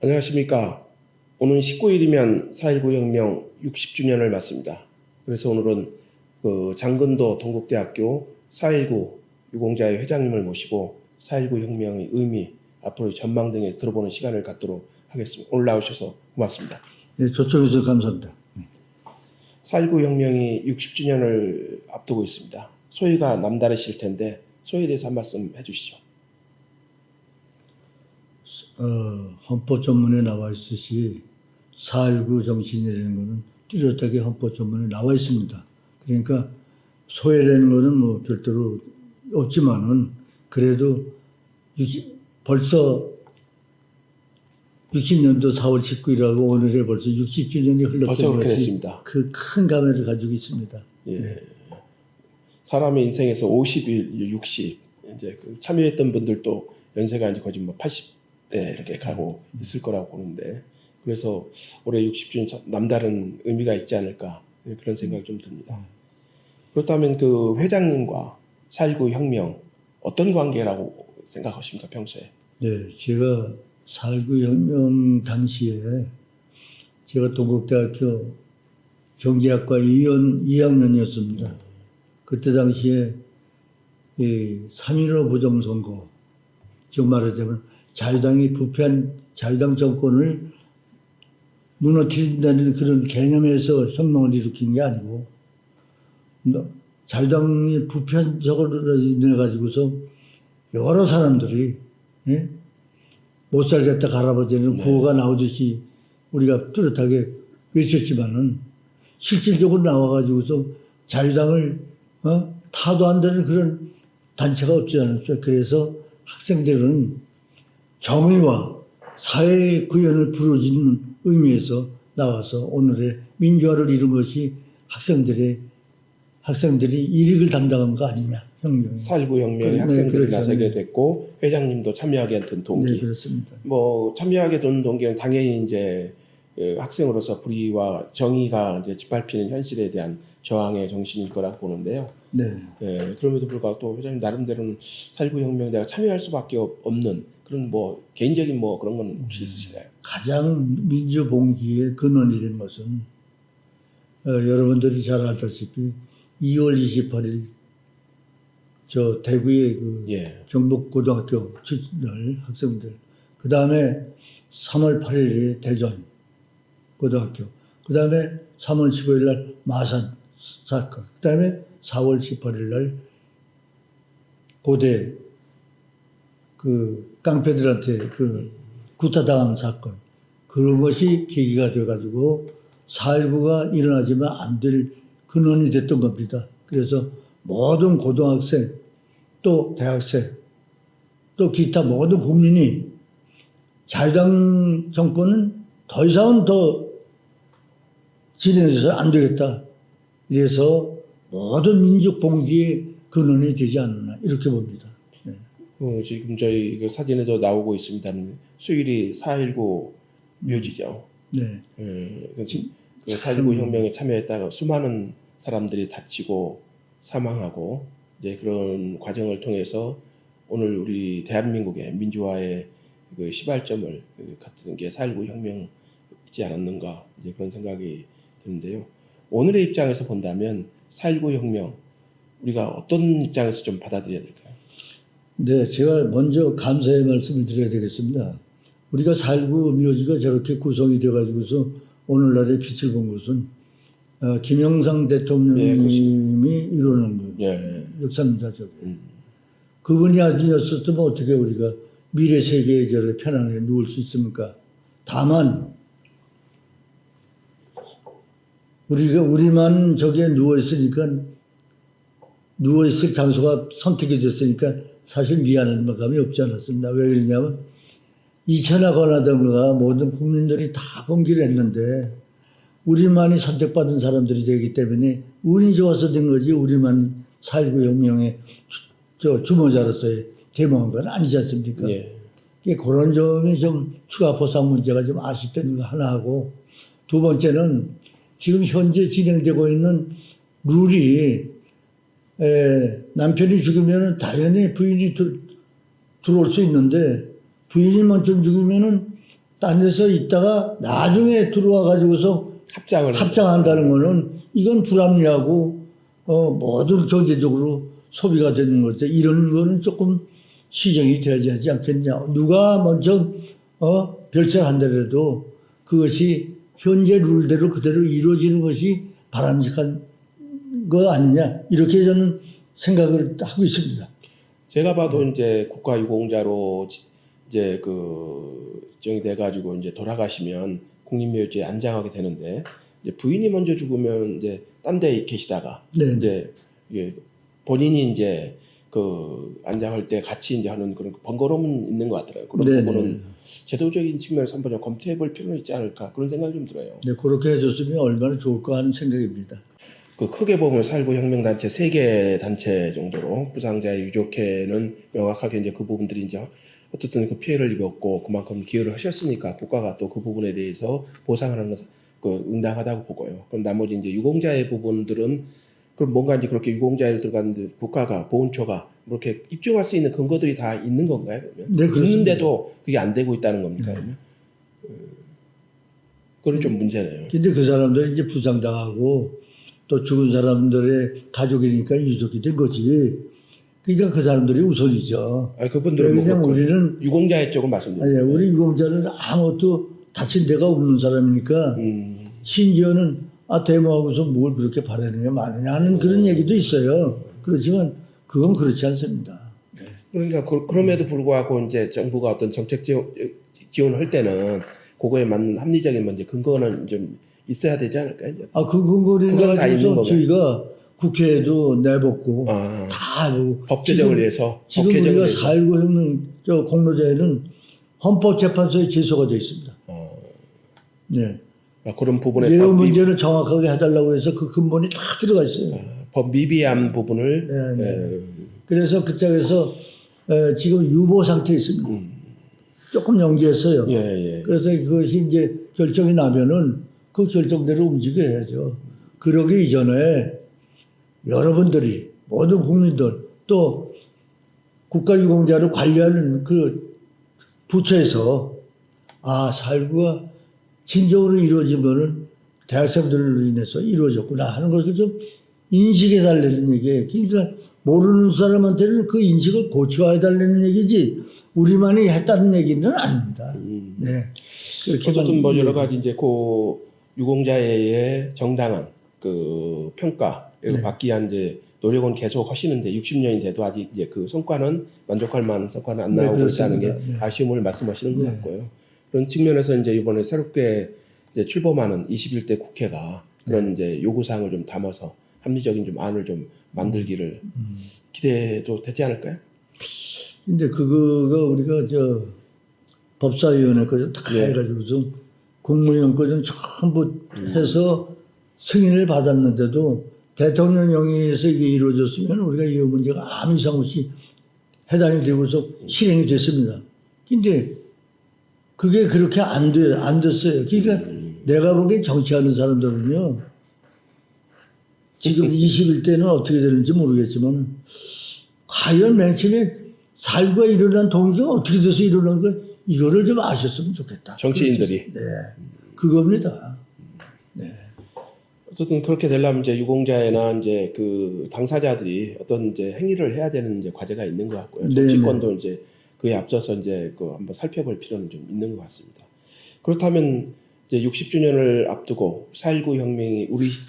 안녕하십니까. 오늘 19일이면 4.19 혁명 60주년을 맞습니다. 그래서 오늘은 장근도 동국대학교 4.19 유공자의 회장님을 모시고 4.19 혁명의 의미, 앞으로의 전망 등에 들어보는 시간을 갖도록 하겠습니다. 오늘 나오셔서 고맙습니다. 네, 초청해주셔서 감사합니다. 4.19 혁명이 60주년을 앞두고 있습니다. 소위가 남다르실 텐데 소위에 대해서 한 말씀 해주시죠. 헌법 전문에 나와 있듯이 4.19 정신이라는 것은 뚜렷하게 헌법 전문에 나와 있습니다. 그러니까 소외라는 것은 뭐 별도로 없지만은 그래도 벌써 60년도 4월 19일하고 오늘에 벌써 60주년이 벌써 흘렀던 그렇게 것이 됐습니다. 그 큰 감회를 가지고 있습니다. 예. 네. 사람의 인생에서 50일, 60 이제 참여했던 분들도 연세가 이제 거의 뭐 80대 이렇게 가고 있을 거라고 보는데, 그래서 올해 60주년 남다른 의미가 있지 않을까 그런 생각이 좀 듭니다. 그렇다면 그 회장님과 4.19 혁명 어떤 관계라고 생각하십니까, 평소에? 네, 제가 4.19 혁명 당시에 제가 동국대학교 경제학과 2학년이었습니다. 그때 당시에 이 3.15 부정선거, 즉 말하자면 자유당이 부패한 자유당 정권을 무너뜨린다는 그런 개념에서 혁명을 일으킨 게 아니고, 자유당이 부패한 적으로 인해 가지고서 여러 사람들이 못 살겠다 갈아버리는 구호가 나오듯이 우리가 뚜렷하게 외쳤지만은 실질적으로 나와가지고서 자유당을 타도한다는 그런 단체가 없지 않았어요. 그래서 학생들은 정의와 사회의 구현을 부르짖는 의미에서 나와서 오늘의 민주화를 이룬 것이 학생들이 일익을 담당한 거 아니냐, 혁명이. 4.19 혁명에 네, 학생들이 그렇죠. 나서게 됐고 회장님도 참여하게 된 동기. 네, 그렇습니다. 뭐 참여하게 된 동기는 당연히 이제 학생으로서 불의와 정의가 이제 짓밟히는 현실에 대한 저항의 정신일 거라고 보는데요. 네. 예, 그럼에도 불구하고 또 회장님 나름대로는 4.19 혁명에 내가 참여할 수밖에 없는 그런 뭐 개인적인 뭐 그런 건 혹시 있으신가요? 가장 민주봉기의 근원이 된 것은 여러분들이 잘 알다시피 2월 28일 저 대구의 그 경북고등학교 출신들 학생들, 그 다음에 3월 8일에 대전 고등학교, 그 다음에 3월 15일 날 마산 사건, 그 다음에 4월 18일 날 고대 그 깡패들한테 그 구타당한 사건, 그런 것이 계기가 돼가지고 4.19가 일어나지만 안 될 근원이 됐던 겁니다. 그래서 모든 고등학생, 또 대학생, 또 기타 모든 국민이 자유당 정권은 더 이상은 더 진행해서 안 되겠다. 이래서 모든 민족 봉기의 근원이 되지 않았나 이렇게 봅니다. 네. 지금 저희 그 사진에도 나오고 있습니다. 수일이 4.19 묘지죠. 네. 그래서 그 4.19 혁명에 참여했다가 수많은 사람들이 다치고 사망하고 이제 그런 과정을 통해서 오늘 우리 대한민국의 민주화의 그 시발점을 갖는 게 4.19 혁명이지 않았는가 이제 그런 생각이 드는데요. 오늘의 입장에서 본다면 4.19 혁명 우리가 어떤 입장에서 좀 받아들여야 될까요? 네, 제가 먼저 감사의 말씀을 드려야 되겠습니다. 우리가 4.19 묘지가 저렇게 구성이 되어가지고서 오늘날의 빛을 본 것은 김영삼 대통령님이 이루는 거예요. 역사입니다, 저게. 그분이 아니었었으면 어떻게 우리가 미래 세계에 저렇게 편안하게 누울 수 있습니까? 다만 우리만 저기에 누워있을 장소가 선택이 됐으니까 사실 미안한 감이 없지 않았습니다. 왜 그러냐면 2천하 권하들과 모든 국민들이 다 봉기를 했는데 우리만이 선택받은 사람들이 되기 때문에 운이 좋아서 된 거지 우리만 4.19 혁명의 주모자로서의 대모한 건 아니지 않습니까? 그런 점이 좀 추가 보상 문제가 좀 아쉽다는 거 하나 하고, 두 번째는 지금 현재 진행되고 있는 룰이 남편이 죽으면 당연히 부인이 들어올 수 있는데 부인이 먼저 죽으면은 딴 데서 있다가 나중에 들어와 가지고서 합장한다는 거는 이건 불합리하고 모든 경제적으로 소비가 되는 거죠. 이런 거는 조금 시정이 되어야 하지 않겠냐. 누가 먼저 결정한다라도 그것이 현재 룰대로 그대로 이루어지는 것이 바람직한 거 아니냐. 이렇게 저는 생각을 하고 있습니다. 제가 봐도 이제 국가유공자로 이제 그 지정이 돼가지고 이제 돌아가시면 국립묘지에 안장하게 되는데 이제 부인이 먼저 죽으면 이제 딴 데 계시다가 네. 이제 이게 본인이 이제 그 안장할 때 같이 이제 하는 그런 번거로움은 있는 것 같더라고요. 그런 네, 부분은 네. 제도적인 측면에서 한번 좀 검토해볼 필요는 있지 않을까 그런 생각이 좀 들어요. 네, 그렇게 해줬으면 얼마나 좋을까 하는 생각입니다. 그 크게 보면 4.19 혁명단체 3개 단체 정도로 부상자의 유족회는 명확하게 이제 그 부분들이 이제 어쨌든 그 피해를 입었고 그만큼 기여를 하셨으니까 국가가 또 그 부분에 대해서 보상하는 것은 그 응당하다고 보고요. 그럼 나머지 이제 유공자의 부분들은 그럼 뭔가 이제 그렇게 유공자에 들어갔는데 국가가 보훈처가 그렇게 입증할 수 있는 근거들이 다 있는 건가요? 그러면? 네, 그렇습니다. 있는데도 그게 안 되고 있다는 겁니까? 그러면? 그건 좀 문제네요. 근데 그 사람들이 이제 부상당하고 또 죽은 사람들의 가족이니까 유족이 된 거지. 그러니까 그 사람들이 우선이죠. 아니, 그분들은 뭐 그냥 그렇고 우리는 유공자의 쪽은 말씀드립니다. 아니, 우리 유공자는 아무것도 다친 데가 없는 사람이니까 심지어는 대모하고서 뭘 그렇게 바라느냐 마느냐 하는 그런 얘기도 있어요. 그렇지만 그건 그렇지 않습니다. 그러니까 그럼에도 불구하고 이제 정부가 어떤 정책 지원을 할 때는 그거에 맞는 합리적인 문제 근거는 좀 있어야 되지 않을까요? 그 근거를 그건 다 있는 가지고서 거고요. 저희가 국회에도 내봤고 다 하고 법 개정을 위해서 지금 법 개정을 우리가 위해서. 4.19 혁명 공로자에는 헌법재판소에 제소가 되어 있습니다. 네. 그런 부분에 예우 문제를 정확하게 해달라고 해서 그 근본이 다 들어가 있어요. 법 미비한 부분을 네. 그래서 그쪽에서 지금 유보 상태에 있습니다. 조금 연기했어요. 예. 그래서 그것이 이제 결정이 나면은 그 결정대로 움직여야죠. 그러기 이전에 여러분들이 모든 국민들 또 국가유공자를 관리하는 그 부처에서 4.19가 진정으로 이루어지면은 대학생들로 인해서 이루어졌구나 하는 것을 좀 인식해 달라는 얘기예요. 그러니까 모르는 사람한테는 그 인식을 고쳐야 달라는 얘기지 우리만이 했다는 얘기는 아닙니다. 네. 그렇게 어쨌든 뭐 여러 가지 이제 그 유공자의 정당한 그 평가 네. 받기 위한 이제 노력은 계속 하시는데 60년이 돼도 아직 이제 그 성과는 만족할 만한 성과는 안 네, 나오고 그렇습니다. 있다는 게 네. 아쉬움을 말씀하시는 것 네. 같고요. 그런 측면에서 이제 이번에 새롭게 이제 출범하는 21대 국회가 그런 이제 요구사항을 좀 담아서 합리적인 좀 안을 좀 만들기를 기대도 되지 않을까요? 근데 그거가 우리가 법사위원회까지 다 예. 해가지고서 국무위원까지 전부 해서 승인을 받았는데도 대통령 영의에서 이게 이루어졌으면 우리가 이 문제가 아무 이상 없이 해당이 되고서 실행이 됐습니다. 근데 그게 그렇게 안 됐어요. 그러니까 내가 보기엔 정치하는 사람들은요, 지금 21대는 어떻게 되는지 모르겠지만, 과연 맨 처음에 4.19가 일어난 동기가 어떻게 돼서 일어난 거 이거를 좀 아셨으면 좋겠다. 정치인들이. 네. 그겁니다. 네. 어쨌든 그렇게 되려면 이제 유공자나 이제 그 당사자들이 어떤 이제 행위를 해야 되는 이제 과제가 있는 것 같고요. 네, 정치권도 이제 그에 앞서서 이제 그 한번 살펴볼 필요는 좀 있는 것 같습니다. 그렇다면 이제 60주년을 앞두고 4.19 혁명이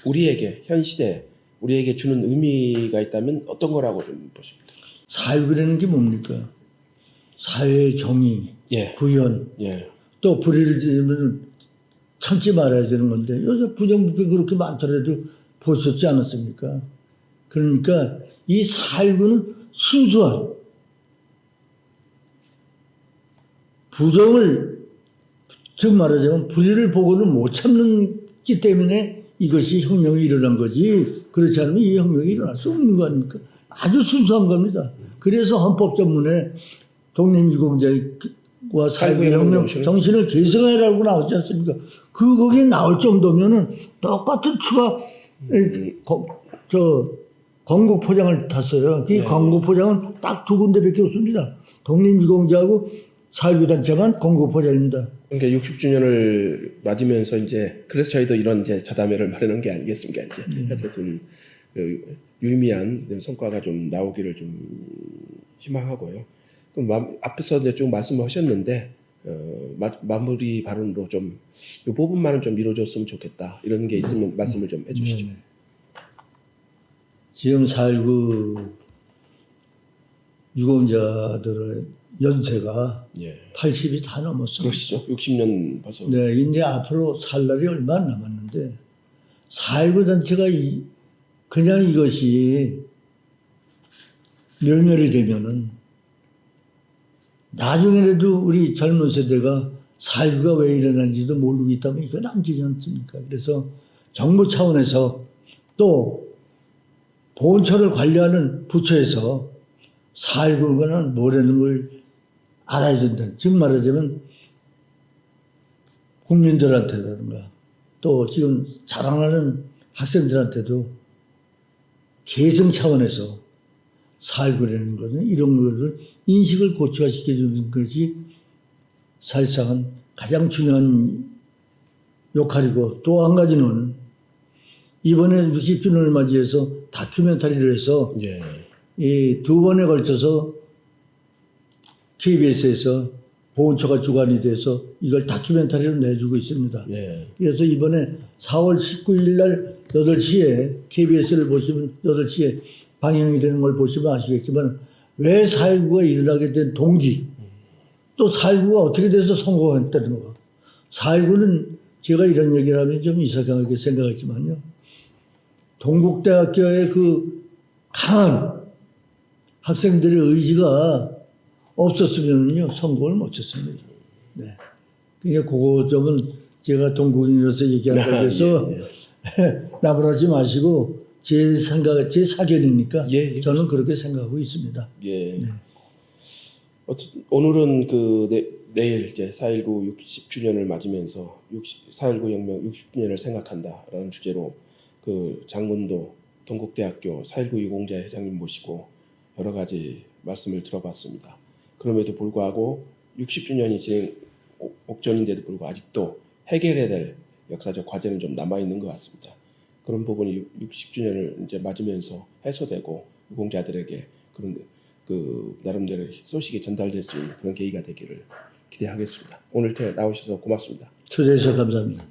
우리에게 현 시대 우리에게 주는 의미가 있다면 어떤 거라고 좀 보십니까? 4.19라는 게 뭡니까? 사회의 정의, 예. 구현, 예. 또 불의를 지으면 참지 말아야 되는 건데 요새 부정부패 그렇게 많더라도 보셨지 않았습니까? 그러니까 이 4.19는 순수한 부정을 즉 말하자면 불의를 보고는 못 참는기 때문에 이것이 혁명이 일어난 거지 그렇지 않으면 이 혁명이 일어날 수 없는 거 아닙니까? 아주 순수한 겁니다. 그래서 헌법전문에 독립유공자와 4.19 혁명 정신을 계승하라고 나오지 않습니까? 거기에 나올 정도면은 똑같은 추가 광고 포장을 탔어요. 이 광고 포장은 딱 두 군데밖에 없습니다. 독립유공자하고 사회단체만 공급보장입니다. 그러니까 60주년을 맞으면서 이제 그래서 저희도 이런 이제 자담회를 마련한 게 아니겠습니까? 이제 어쨌든 그 유의미한 성과가 좀 나오기를 좀 희망하고요. 그럼 앞에서 이제 쭉 말씀하셨는데 마무리 발언으로 좀 이 부분만은 좀 이루어졌으면 좋겠다 이런 게 있으면 말씀을 좀 해주시죠. 네네. 지금 4.19 유공자들의 연세가 예, 80이 다 넘었습니다. 그러시죠. 60년 벌써. 네, 이제 앞으로 살 날이 얼마 안 남았는데 4.19 단체가 그냥 이것이 멸멸이 되면은 나중에라도 우리 젊은 세대가 4.19가 왜 일어난지도 모르고 있다면 이건 안 되지 않습니까? 그래서 정부 차원에서 또 보훈처를 관리하는 부처에서 4.19가 뭐라는 걸 알아야 된다. 즉 말하자면 국민들한테라든가 또 지금 자랑하는 학생들한테도 개성 차원에서 4.19라는 것은 이런 것을 인식을 고취화시켜주는 것이 사실상은 가장 중요한 역할이고 또 한 가지는 이번에 60주년을 맞이해서 다큐멘터리를 해서 예, 이 두 번에 걸쳐서 KBS에서 보훈처가 주관이 돼서 이걸 다큐멘터리로 내주고 있습니다. 예, 그래서 이번에 4월 19일 날 8시에 KBS를 보시면 8시에 방영이 되는 걸 보시면 아시겠지만 왜 4.19가 일어나게 된 동기 또 4.19가 어떻게 돼서 성공했다는 거. 4.19는 제가 이런 얘기를 하면 좀 이상하게 생각하지만요. 동국대학교의 그 강한 학생들의 의지가 없었으면요 성공을 못했습니다. 네. 그러니까 그 점은 제가 동국인으로서 얘기한 거에서 예, 나무라지 마시고 제 생각, 제 사견이니까 예, 저는 그렇게 생각하고 있습니다. 예. 네. 어쨌든 오늘은 그 내일 이제 4.19 60주년을 맞으면서 4.19 혁명 60주년을 생각한다라는 주제로 그 장문도 동국대학교 4.19 유공자 회장님 모시고 여러 가지 말씀을 들어봤습니다. 그럼에도 불구하고 60주년이 진행 옥전인데도 불구하고 아직도 해결해야 될 역사적 과제는 좀 남아 있는 것 같습니다. 그런 부분이 60주년을 이제 맞으면서 해소되고 유공자들에게 그런 그 나름대로 소식이 전달될 수 있는 그런 계기가 되기를 기대하겠습니다. 오늘 이렇게 나오셔서 고맙습니다. 초대해 주셔서 감사합니다.